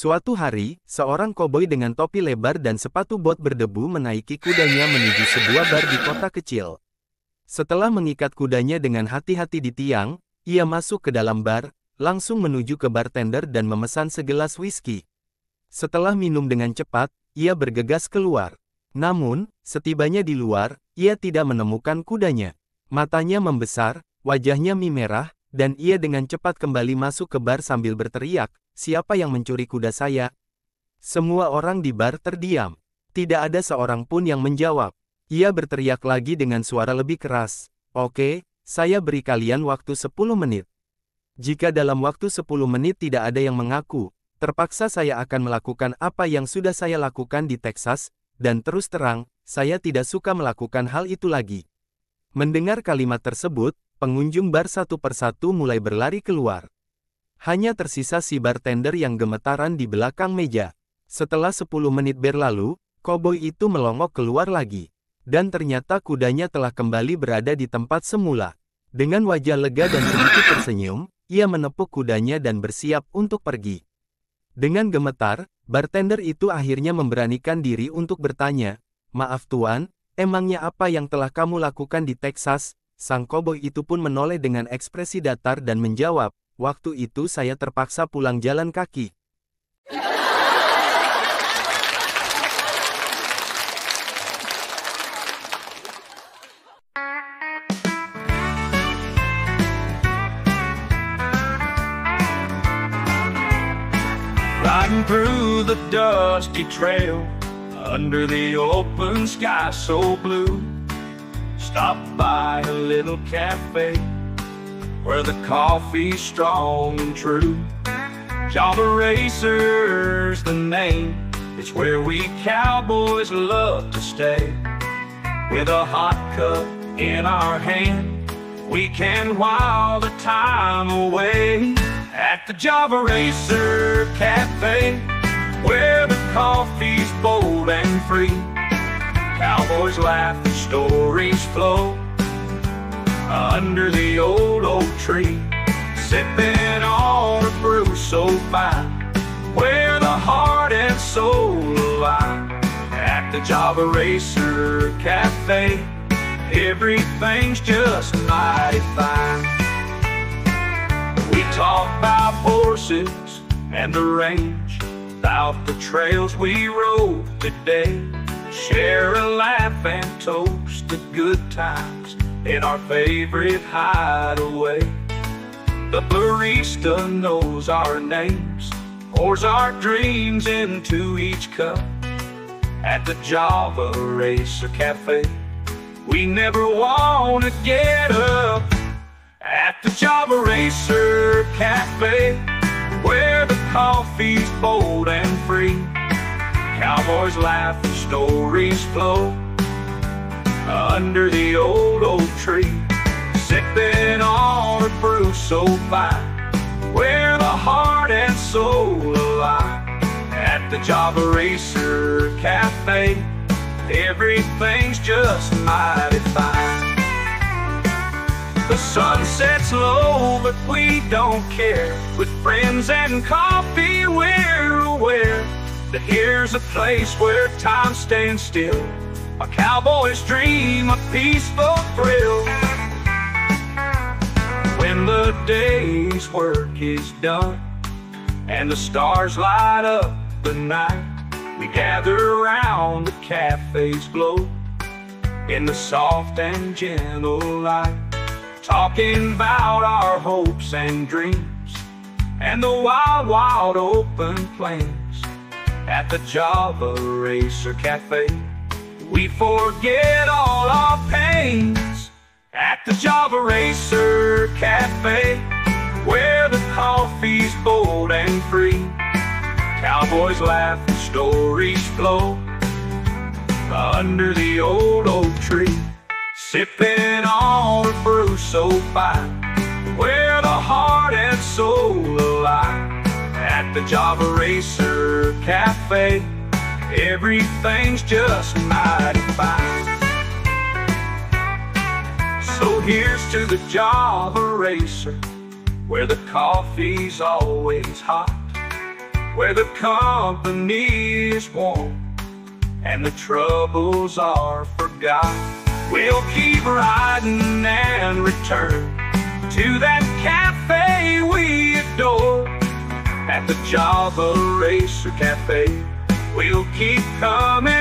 Suatu hari, seorang koboi dengan topi lebar dan sepatu bot berdebu menaiki kudanya menuju sebuah bar di kota kecil. Setelah mengikat kudanya dengan hati-hati di tiang, ia masuk ke dalam bar, langsung menuju ke bartender dan memesan segelas whisky. Setelah minum dengan cepat, ia bergegas keluar. Namun, setibanya di luar, ia tidak menemukan kudanya. Matanya membesar, wajahnya merah, dan ia dengan cepat kembali masuk ke bar sambil berteriak, "Siapa yang mencuri kuda saya?" Semua orang di bar terdiam. Tidak ada seorang pun yang menjawab. Ia berteriak lagi dengan suara lebih keras, "Oke, saya beri kalian waktu 10 menit. Jika dalam waktu 10 menit tidak ada yang mengaku, terpaksa saya akan melakukan apa yang sudah saya lakukan di Texas, dan terus terang, saya tidak suka melakukan hal itu lagi." Mendengar kalimat tersebut, pengunjung bar satu persatu mulai berlari keluar. Hanya tersisa si bartender yang gemetaran di belakang meja. Setelah 10 menit berlalu, koboi itu melongok keluar lagi. Dan ternyata kudanya telah kembali berada di tempat semula. Dengan wajah lega dan sedikit tersenyum, ia menepuk kudanya dan bersiap untuk pergi. Dengan gemetar, bartender itu akhirnya memberanikan diri untuk bertanya, "Maaf tuan, emangnya apa yang telah kamu lakukan di Texas?" Sang koboi itu pun menoleh dengan ekspresi datar dan menjawab, "Waktu itu saya terpaksa pulang jalan kaki." Riding through the dusty trail, under the open sky so blue, stop by a little cafe, where the coffee's strong and true. Java Racer's the name, it's where we cowboys love to stay. With a hot cup in our hand, we can while the time away. At the Java Racer Cafe, where the coffee's bold and free, cowboys laugh and stories flow, under the old oak tree, sipping on a brew so fine, where the heart and soul align. At the Java Racer Cafe, everything's just mighty fine. We talk about horses and the range, about the trails we rode today, share a laugh and toast the good times in our favorite hideaway. The barista knows our names, pours our dreams into each cup. At the Java Racer Cafe, we never wanna get up. At the Java Racer Cafe, where the coffee's bold and free, cowboys laugh and stories flow, under the old oak tree, sipping on a brew so fine, where the heart and soul align. At the Java Racer Cafe, everything's just mighty fine. The sun sets low, but we don't care. With friends and coffee, we're aware that here's a place where time stands still, a cowboy's dream, a peaceful thrill. When the day's work is done, and the stars light up the night, we gather around the cafe's glow, in the soft and gentle light, talking about our hopes and dreams, and the wild, wild open plains. At the Java Racer Cafe, we forget all our pains. At the Java Racer Cafe, where the coffee's bold and free, cowboys laugh and stories flow, under the old oak tree, sipping on a brew so fine, where the heart and soul align. At the Java Racer Cafe, everything's just mighty fine. So here's to the Java Racer, where the coffee's always hot, where the company is warm and the troubles are forgot. We'll keep riding and return to that cafe we adore. At the Java Racer Cafe, we'll keep coming